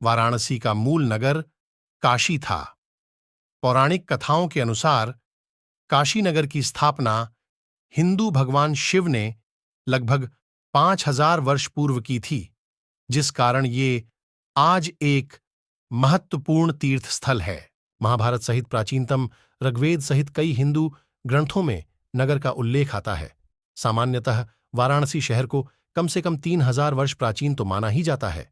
वाराणसी का मूल नगर काशी था। पौराणिक कथाओं के अनुसार काशी नगर की स्थापना हिंदू भगवान शिव ने लगभग 5000 वर्ष पूर्व की थी, जिस कारण ये आज एक महत्वपूर्ण तीर्थ स्थल है। महाभारत सहित प्राचीनतम ऋग्वेद सहित कई हिंदू ग्रंथों में नगर का उल्लेख आता है। सामान्यतः वाराणसी शहर को कम से कम 3000 वर्ष प्राचीन तो माना ही जाता है।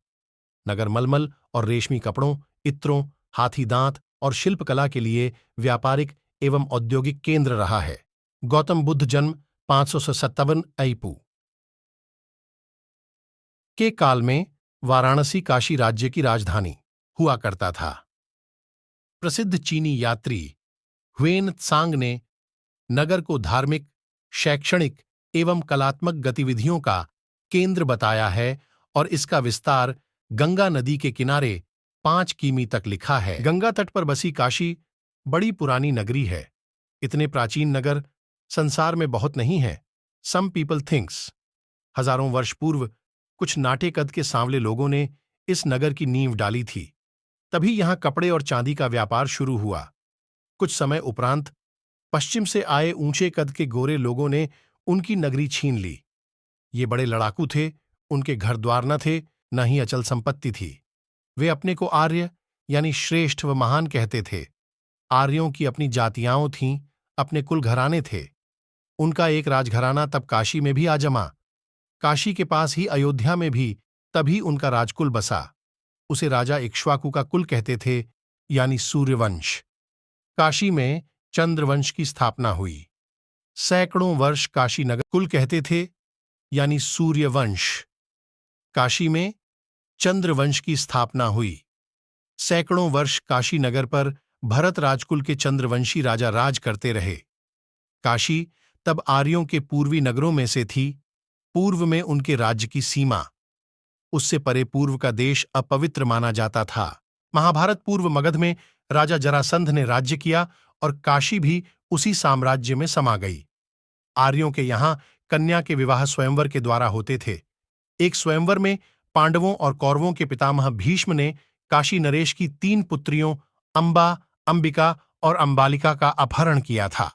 नगर मलमल और रेशमी कपड़ों, इत्रों, हाथी दांत और शिल्पकला के लिए व्यापारिक एवं औद्योगिक केंद्र रहा है। गौतम बुद्ध जन्म 557 ईपू के काल में वाराणसी काशी राज्य की राजधानी हुआ करता था। प्रसिद्ध चीनी यात्री ह्वेन त्सांग ने नगर को धार्मिक, शैक्षणिक एवं कलात्मक गतिविधियों का केंद्र बताया है और इसका विस्तार गंगा नदी के किनारे 5 किमी तक लिखा है। गंगा तट पर बसी काशी बड़ी पुरानी नगरी है। इतने प्राचीन नगर संसार में बहुत नहीं है। सम पीपल थिंक्स हजारों वर्ष पूर्व कुछ नाटे कद के सांवले लोगों ने इस नगर की नींव डाली थी। तभी यहां कपड़े और चांदी का व्यापार शुरू हुआ। कुछ समय उपरांत पश्चिम से आए ऊंचे कद के गोरे लोगों ने उनकी नगरी छीन ली। ये बड़े लड़ाकू थे, उनके घर द्वार न थे, न ही अचल संपत्ति थी। वे अपने को आर्य यानी श्रेष्ठ व महान कहते थे। आर्यों की अपनी जातियां थीं, अपने कुल घराने थे। उनका एक राजघराना तब काशी में भी आ जमा। काशी के पास ही अयोध्या में भी तभी उनका राजकुल बसा। उसे राजा इक्ष्वाकु का कुल कहते थे, यानी सूर्यवंश। काशी में चंद्रवंश की स्थापना हुई। सैकड़ों वर्ष काशी नगर कुल कहते थे, यानी सूर्यवंश। काशी में चंद्रवंश की स्थापना हुई। सैकड़ों वर्ष काशी नगर पर भरत राजकुल के चंद्रवंशी राजा राज करते रहे। काशी तब आर्यों के पूर्वी नगरों में से थी। पूर्व में उनके राज्य की सीमा, उससे परे पूर्व का देश अपवित्र माना जाता था। महाभारत पूर्व मगध में राजा जरासंध ने राज्य किया और काशी भी उसी साम्राज्य में समा गई। आर्यों के यहां कन्या के विवाह स्वयंवर के द्वारा होते थे। एक स्वयंवर में पांडवों और कौरवों के पितामह भीष्म ने काशी नरेश की 3 पुत्रियों अंबा, अंबिका और अंबालिका का अपहरण किया था।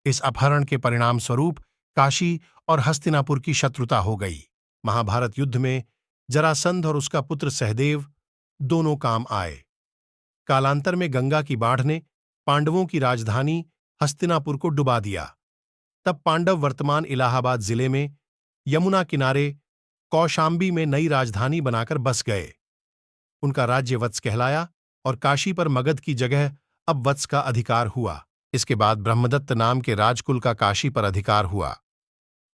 इस अपहरण के परिणाम स्वरूप काशी और हस्तिनापुर की शत्रुता हो गई। महाभारत युद्ध में जरासंध और उसका पुत्र सहदेव दोनों काम आए। कालांतर में गंगा की बाढ़ ने पांडवों की राजधानी हस्तिनापुर को डुबा दिया। तब पांडव वर्तमान इलाहाबाद जिले में यमुना किनारे कौशांबी में नई राजधानी बनाकर बस गए। उनका राज्य वत्स कहलाया और काशी पर मगध की जगह अब वत्स का अधिकार हुआ। इसके बाद ब्रह्मदत्त नाम के राजकुल का काशी पर अधिकार हुआ।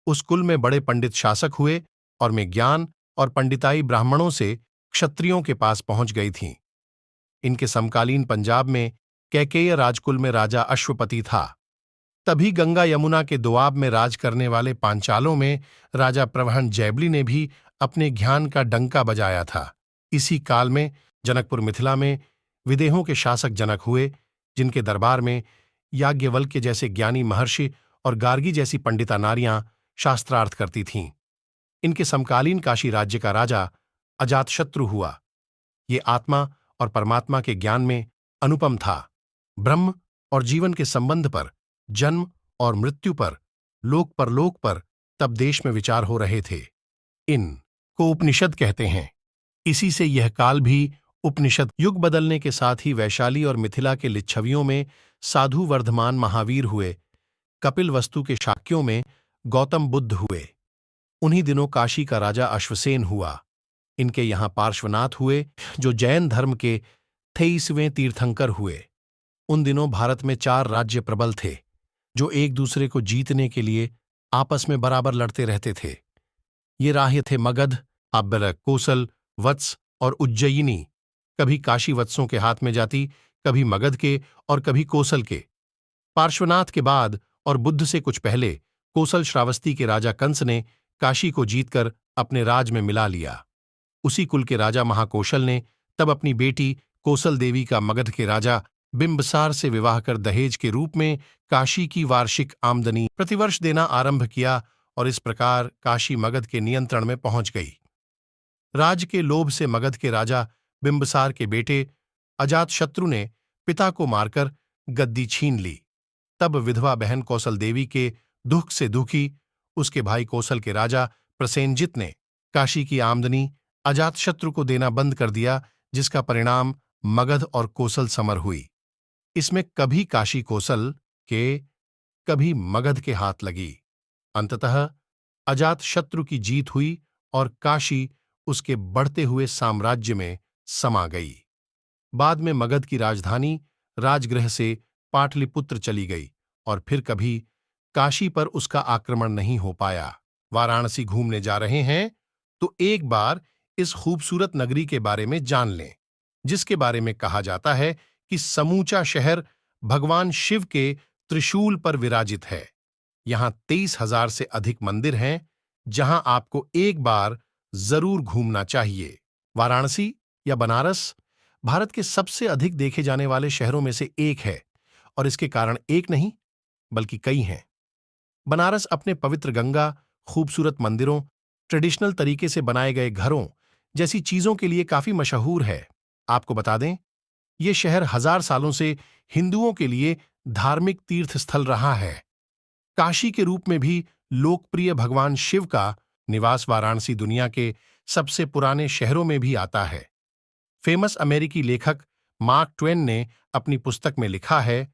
उस कुल में बड़े पंडित शासक हुए और में ज्ञान और पंडिताई ब्राह्मणों से क्षत्रियों के पास पहुंच गई थीं। इनके समकालीन पंजाब में कैकेय राजकुल में राजा अश्वपति था। तभी गंगा यमुना के दोआब में राज करने वाले पांचालों में राजा प्रवहन जैबली ने भी अपने ज्ञान का डंका बजाया था। इसी काल में जनकपुर मिथिला में विदेहों के शासक जनक हुए, जिनके दरबार में याज्ञवल्क्य जैसे ज्ञानी महर्षि और गार्गी जैसी पंडिता नारियां शास्त्रार्थ करती थीं। इनके समकालीन काशी राज्य का राजा अजातशत्रु हुआ। ये आत्मा और परमात्मा के ज्ञान में अनुपम था। ब्रह्म और जीवन के संबंध पर, जन्म और मृत्यु पर, लोक परलोक पर तब देश में विचार हो रहे थे। इन को उपनिषद कहते हैं। इसी से यह काल भी उपनिषद। युग बदलने के साथ ही वैशाली और मिथिला के लिच्छवियों में साधु वर्धमान महावीर हुए। कपिलवस्तु के शाक्यों में गौतम बुद्ध हुए। उन्हीं दिनों काशी का राजा अश्वसेन हुआ। इनके यहाँ पार्श्वनाथ हुए, जो जैन धर्म के 23वें तीर्थंकर हुए। उन दिनों भारत में 4 राज्य प्रबल थे, जो एक दूसरे को जीतने के लिए आपस में बराबर लड़ते रहते थे। ये राह्य थे मगध, आब्बलक, कोसल, वत्स और उज्जयिनी। कभी काशी वत्सों के हाथ में जाती, कभी मगध के और कभी कोसल के। पार्श्वनाथ के बाद और बुद्ध से कुछ पहले कोसल श्रावस्ती के राजा कंस ने काशी को जीतकर अपने राज में मिला लिया। उसी कुल के राजा महाकोशल ने तब अपनी बेटी कोसल देवी का मगध के राजा बिंबसार से विवाह कर दहेज के रूप में काशी की वार्षिक आमदनी प्रतिवर्ष देना आरंभ किया और इस प्रकार काशी मगध के नियंत्रण में पहुंच गई। राज के लोभ से मगध के राजा बिंबिसार के बेटे अजातशत्रु ने पिता को मारकर गद्दी छीन ली। तब विधवा बहन कौसल देवी के दुख से दुखी उसके भाई कौसल के राजा प्रसेनजित ने काशी की आमदनी अजातशत्रु को देना बंद कर दिया, जिसका परिणाम मगध और कोसल समर हुई। इसमें कभी काशी कोसल के, कभी मगध के हाथ लगी। अंततः अजातशत्रु की जीत हुई और काशी उसके बढ़ते हुए साम्राज्य में समा गई। बाद में मगध की राजधानी राजगृह से पाटलिपुत्र चली गई और फिर कभी काशी पर उसका आक्रमण नहीं हो पाया। वाराणसी घूमने जा रहे हैं तो एक बार इस खूबसूरत नगरी के बारे में जान लें, जिसके बारे में कहा जाता है कि समूचा शहर भगवान शिव के त्रिशूल पर विराजित है। यहां 23,000 से अधिक मंदिर हैं, जहां आपको एक बार जरूर घूमना चाहिए। वाराणसी या बनारस भारत के सबसे अधिक देखे जाने वाले शहरों में से एक है और इसके कारण एक नहीं बल्कि कई हैं। बनारस अपने पवित्र गंगा, खूबसूरत मंदिरों, ट्रेडिशनल तरीके से बनाए गए घरों जैसी चीजों के लिए काफी मशहूर है। आपको बता दें, ये शहर 1000 सालों से हिंदुओं के लिए धार्मिक तीर्थ स्थल रहा है। काशी के रूप में भी लोकप्रिय भगवान शिव का निवास वाराणसी दुनिया के सबसे पुराने शहरों में भी आता है। फेमस अमेरिकी लेखक मार्क ट्वेन ने अपनी पुस्तक में लिखा है,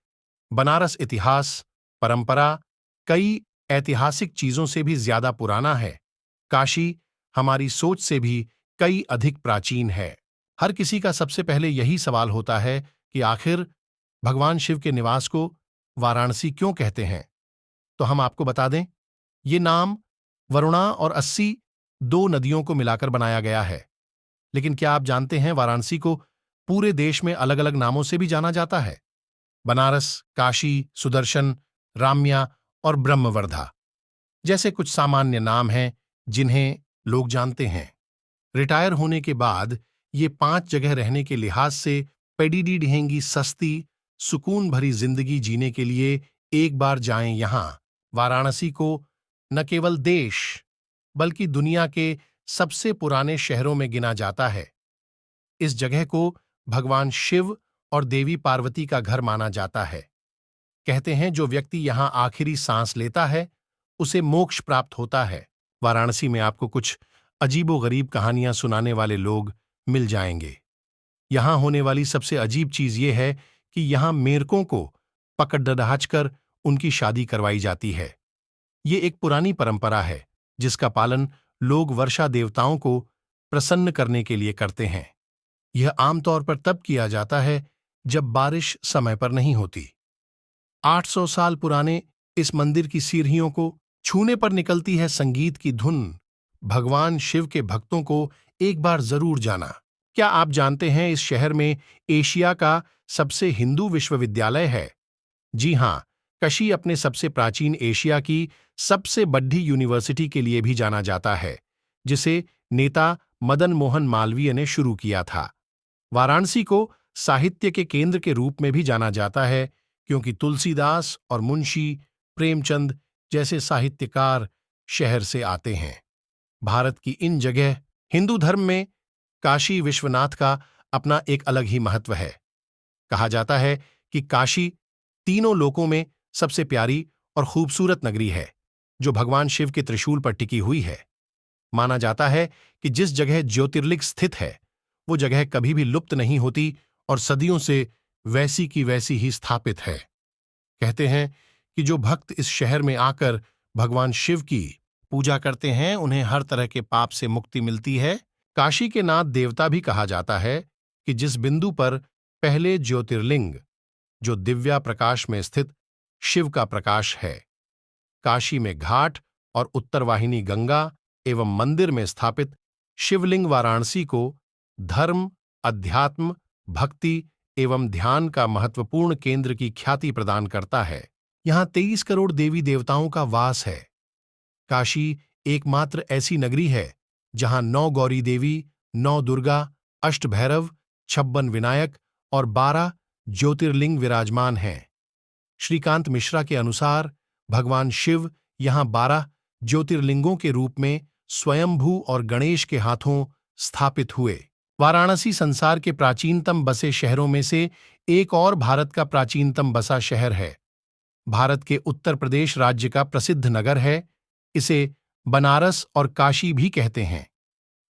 बनारस इतिहास, परंपरा, कई ऐतिहासिक चीजों से भी ज्यादा पुराना है। काशी हमारी सोच से भी कई अधिक प्राचीन है। हर किसी का सबसे पहले यही सवाल होता है कि आखिर भगवान शिव के निवास को वाराणसी क्यों कहते हैं? तो हम आपको बता दें, ये नाम वरुणा और अस्सी, दो नदियों को मिलाकर बनाया गया है। लेकिन क्या आप जानते हैं, वाराणसी को पूरे देश में अलग अलग नामों से भी जाना जाता है। बनारस, काशी, सुदर्शन, राम्या और ब्रह्मवर्धा जैसे कुछ सामान्य नाम हैं जिन्हें लोग जानते हैं। रिटायर होने के बाद ये 5 जगह रहने के लिहाज से पेडिडी ढहेंगी सस्ती, सुकून भरी जिंदगी जीने के लिए एक बार जाएं यहां। वाराणसी को न केवल देश बल्कि दुनिया के सबसे पुराने शहरों में गिना जाता है। इस जगह को भगवान शिव और देवी पार्वती का घर माना जाता है। कहते हैं, जो व्यक्ति यहां आखिरी सांस लेता है उसे मोक्ष प्राप्त होता है। वाराणसी में आपको कुछ अजीबोगरीब कहानियां सुनाने वाले लोग मिल जाएंगे। यहां होने वाली सबसे अजीब चीज यह है कि यहां मेरकों को पकड़ दहाड़कर उनकी शादी करवाई जाती है। ये एक पुरानी परंपरा है जिसका पालन लोग वर्षा देवताओं को प्रसन्न करने के लिए करते हैं। यह आमतौर पर तब किया जाता है जब बारिश समय पर नहीं होती। 800 साल पुराने इस मंदिर की सीढ़ियों को छूने पर निकलती है संगीत की धुन। भगवान शिव के भक्तों को एक बार जरूर जाना। क्या आप जानते हैं, इस शहर में एशिया का सबसे हिंदू विश्वविद्यालय है? जी हां, काशी अपने सबसे प्राचीन एशिया की सबसे बड़ी यूनिवर्सिटी के लिए भी जाना जाता है, जिसे नेता मदन मोहन मालवीय ने शुरू किया था। वाराणसी को साहित्य के केंद्र के रूप में भी जाना जाता है, क्योंकि तुलसीदास और मुंशी प्रेमचंद जैसे साहित्यकार शहर से आते हैं। भारत की इन जगह हिंदू धर्म में काशी विश्वनाथ का अपना एक अलग ही महत्व है। कहा जाता है कि काशी तीनों लोकों में सबसे प्यारी और खूबसूरत नगरी है, जो भगवान शिव के त्रिशूल पर टिकी हुई है। माना जाता है कि जिस जगह ज्योतिर्लिंग स्थित है, वो जगह कभी भी लुप्त नहीं होती और सदियों से वैसी की वैसी ही स्थापित है। कहते हैं कि जो भक्त इस शहर में आकर भगवान शिव की पूजा करते हैं, उन्हें हर तरह के पाप से मुक्ति मिलती है। काशी के नाथ देवता भी कहा जाता है कि जिस बिंदु पर पहले ज्योतिर्लिंग, जो दिव्या प्रकाश में स्थित शिव का प्रकाश है, काशी में घाट और उत्तरवाहिनी गंगा एवं मंदिर में स्थापित शिवलिंग वाराणसी को धर्म, अध्यात्म, भक्ति एवं ध्यान का महत्वपूर्ण केंद्र की ख्याति प्रदान करता है। यहां 23 करोड़ देवी देवताओं का वास है। काशी एकमात्र ऐसी नगरी है जहां 9 गौरी देवी, 9 दुर्गा, अष्टभैरव, 56 विनायक और 12 ज्योतिर्लिंग विराजमान हैं। श्रीकांत मिश्रा के अनुसार भगवान शिव यहां 12 ज्योतिर्लिंगों के रूप में स्वयंभू और गणेश के हाथों स्थापित हुए। वाराणसी संसार के प्राचीनतम बसे शहरों में से एक और भारत का प्राचीनतम बसा शहर है। भारत के उत्तर प्रदेश राज्य का प्रसिद्ध नगर है। इसे बनारस और काशी भी कहते हैं।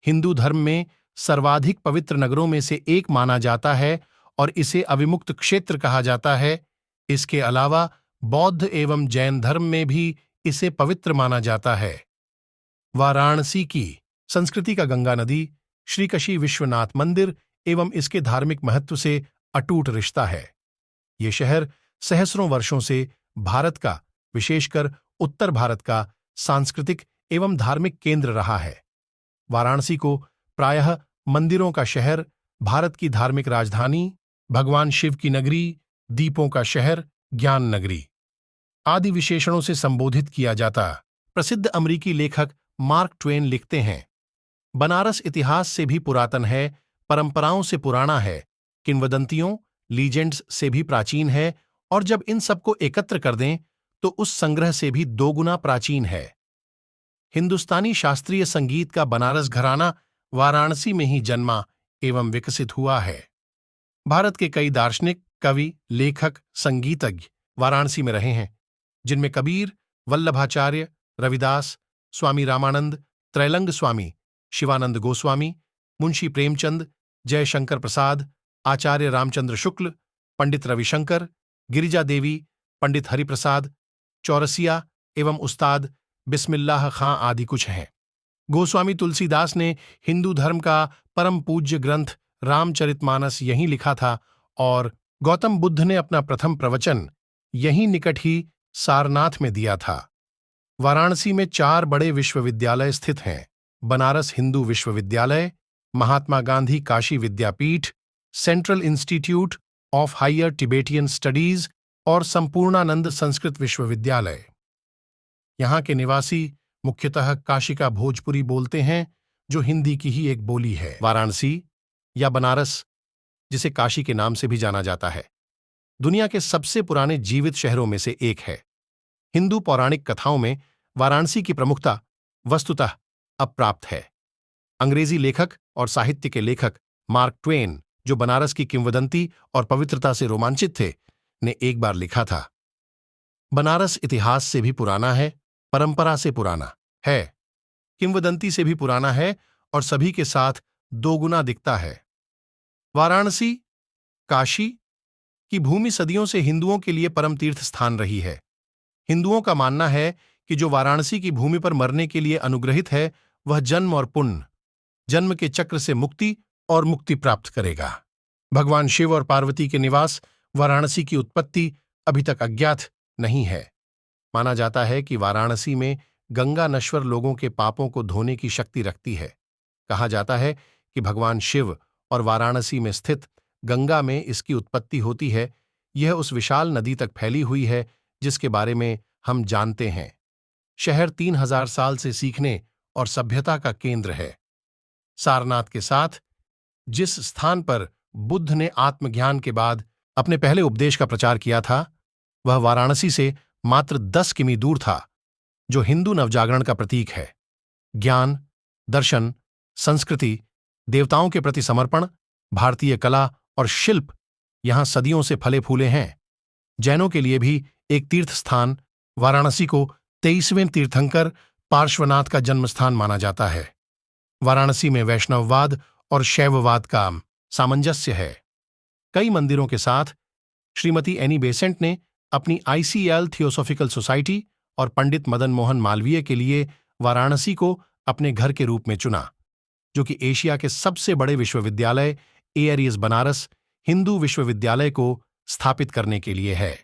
हिंदू धर्म में सर्वाधिक पवित्र नगरों में से एक माना जाता है और इसे अविमुक्त क्षेत्र कहा जाता है। इसके अलावा बौद्ध एवं जैन धर्म में भी इसे पवित्र माना जाता है। वाराणसी की संस्कृति का गंगा नदी, श्री काशी विश्वनाथ मंदिर एवं इसके धार्मिक महत्व से अटूट रिश्ता है। ये शहर सहस्रों वर्षों से भारत का, विशेषकर उत्तर भारत का सांस्कृतिक एवं धार्मिक केंद्र रहा है। वाराणसी को प्रायः मंदिरों का शहर, भारत की धार्मिक राजधानी, भगवान शिव की नगरी, दीपों का शहर, ज्ञान नगरी आदि विशेषणों से संबोधित किया जाता। प्रसिद्ध अमेरिकी लेखक मार्क ट्वेन लिखते हैं, बनारस इतिहास से भी पुरातन है, परंपराओं से पुराना है, किंवदंतियों, लीजेंड्स से भी प्राचीन है और जब इन सबको एकत्र कर दें तो उस संग्रह से भी दोगुना प्राचीन है। हिंदुस्तानी शास्त्रीय संगीत का बनारस घराना वाराणसी में ही जन्मा एवं विकसित हुआ है। भारत के कई दार्शनिक, कवि, लेखक, संगीतज्ञ वाराणसी में रहे हैं, जिनमें कबीर, वल्लभाचार्य, रविदास, स्वामी रामानंद, त्रैलंग स्वामी, शिवानंद गोस्वामी, मुंशी प्रेमचंद, जयशंकर प्रसाद, आचार्य रामचंद्र शुक्ल, पंडित रविशंकर, गिरिजा देवी, पंडित हरिप्रसाद, चौरसिया एवं उस्ताद बिस्मिल्लाह खां आदि कुछ हैं। गोस्वामी तुलसीदास ने हिंदू धर्म का परम पूज्य ग्रंथ रामचरितमानस यहीं लिखा था और गौतम बुद्ध ने अपना प्रथम प्रवचन यहीं निकट ही सारनाथ में दिया था। वाराणसी में 4 बड़े विश्वविद्यालय स्थित हैं: Banaras Hindu Vishwavidyalaya, Mahatma Gandhi Kashi Vidyapith, central institute of higher Tibetan studies और संपूर्णानंद संस्कृत विश्वविद्यालय। यहाँ के निवासी मुख्यतः काशी का भोजपुरी बोलते हैं, जो हिंदी की ही एक बोली है। वाराणसी या बनारस, जिसे काशी के नाम से भी जाना जाता है, दुनिया के सबसे पुराने जीवित शहरों में से एक है। हिंदू पौराणिक कथाओं में वाराणसी की प्रमुखता वस्तुतः अप्राप्त है। अंग्रेजी लेखक और साहित्य के लेखक मार्क ट्वेन, जो बनारस की किंवदंती और पवित्रता से रोमांचित थे, ने एक बार लिखा था, बनारस इतिहास से भी पुराना है, परंपरा से पुराना है, किंवदंती से भी पुराना है और सभी के साथ दोगुना दिखता है। वाराणसी, काशी की भूमि सदियों से हिंदुओं के लिए परम तीर्थ स्थान रही है। हिंदुओं का मानना है कि जो वाराणसी की भूमि पर मरने के लिए अनुग्रहित है, वह जन्म और पुण्य, जन्म के चक्र से मुक्ति और मुक्ति प्राप्त करेगा। भगवान शिव और पार्वती के निवास वाराणसी की उत्पत्ति अभी तक अज्ञात नहीं है। माना जाता है कि वाराणसी में गंगा नश्वर लोगों के पापों को धोने की शक्ति रखती है। कहा जाता है कि भगवान शिव और वाराणसी में स्थित गंगा में इसकी उत्पत्ति होती है। यह उस विशाल नदी तक फैली हुई है जिसके बारे में हम जानते हैं। शहर 3000 साल से सीखने और सभ्यता का केंद्र है। सारनाथ के साथ जिस स्थान पर बुद्ध ने आत्मज्ञान के बाद अपने पहले उपदेश का प्रचार किया था, वह वाराणसी से मात्र 10 किमी दूर था, जो हिंदू नवजागरण का प्रतीक है। ज्ञान, दर्शन, संस्कृति, देवताओं के प्रति समर्पण, भारतीय कला और शिल्प यहां सदियों से फले फूले हैं। जैनों के लिए भी एक तीर्थ स्थान वाराणसी को 23वें तीर्थंकर पार्श्वनाथ का जन्मस्थान माना जाता है। वाराणसी में वैष्णववाद और शैववाद का सामंजस्य है। कई मंदिरों के साथ श्रीमती एनी बेसेंट ने अपनी ICL थियोसॉफिकल सोसाइटी और पंडित मदन मोहन मालवीय के लिए वाराणसी को अपने घर के रूप में चुना, जो कि एशिया के सबसे बड़े विश्वविद्यालय एआरईएस बनारस हिंदू विश्वविद्यालय को स्थापित करने के लिए है।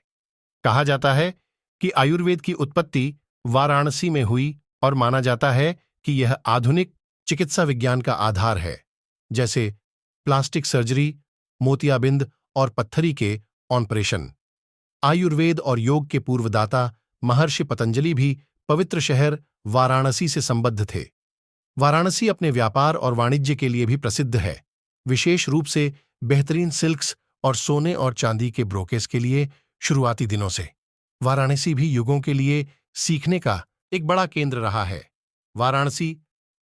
कहा जाता है कि आयुर्वेद की उत्पत्ति वाराणसी में हुई और माना जाता है कि यह आधुनिक चिकित्सा विज्ञान का आधार है, जैसे प्लास्टिक सर्जरी, मोतियाबिंद और पत्थरी के ऑपरेशन। आयुर्वेद और योग के पूर्वदाता महर्षि पतंजलि भी पवित्र शहर वाराणसी से संबद्ध थे। वाराणसी अपने व्यापार और वाणिज्य के लिए भी प्रसिद्ध है, विशेष रूप से बेहतरीन सिल्क्स और सोने और चांदी के ब्रोकेस के लिए। शुरुआती दिनों से वाराणसी भी युगों के लिए सीखने का एक बड़ा केंद्र रहा है। वाराणसी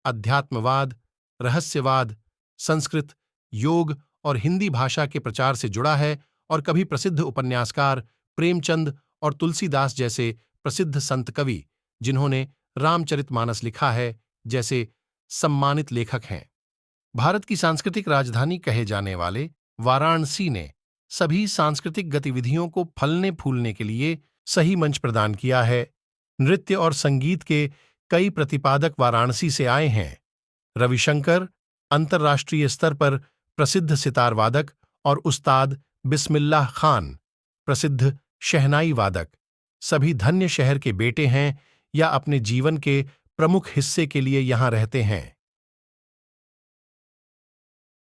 अध्यात्मवाद, रहस्यवाद, संस्कृत, योग और हिंदी भाषा के प्रचार से जुड़ा है और कभी प्रसिद्ध उपन्यासकार प्रेमचंद और तुलसीदास जैसे प्रसिद्ध संत कवि जिन्होंने रामचरितमानस लिखा है जैसे सम्मानित लेखक हैं। भारत की सांस्कृतिक राजधानी कहे जाने वाले वाराणसी ने सभी सांस्कृतिक गतिविधियों को फलने फूलने के लिए सही मंच प्रदान किया है। नृत्य और संगीत के कई प्रतिपादक वाराणसी से आए हैं। रविशंकर अंतर्राष्ट्रीय स्तर पर प्रसिद्ध सितार वादक और उस्ताद बिस्मिल्लाह खान प्रसिद्ध शहनाई वादक सभी धन्य शहर के बेटे हैं या अपने जीवन के प्रमुख हिस्से के लिए यहां रहते हैं।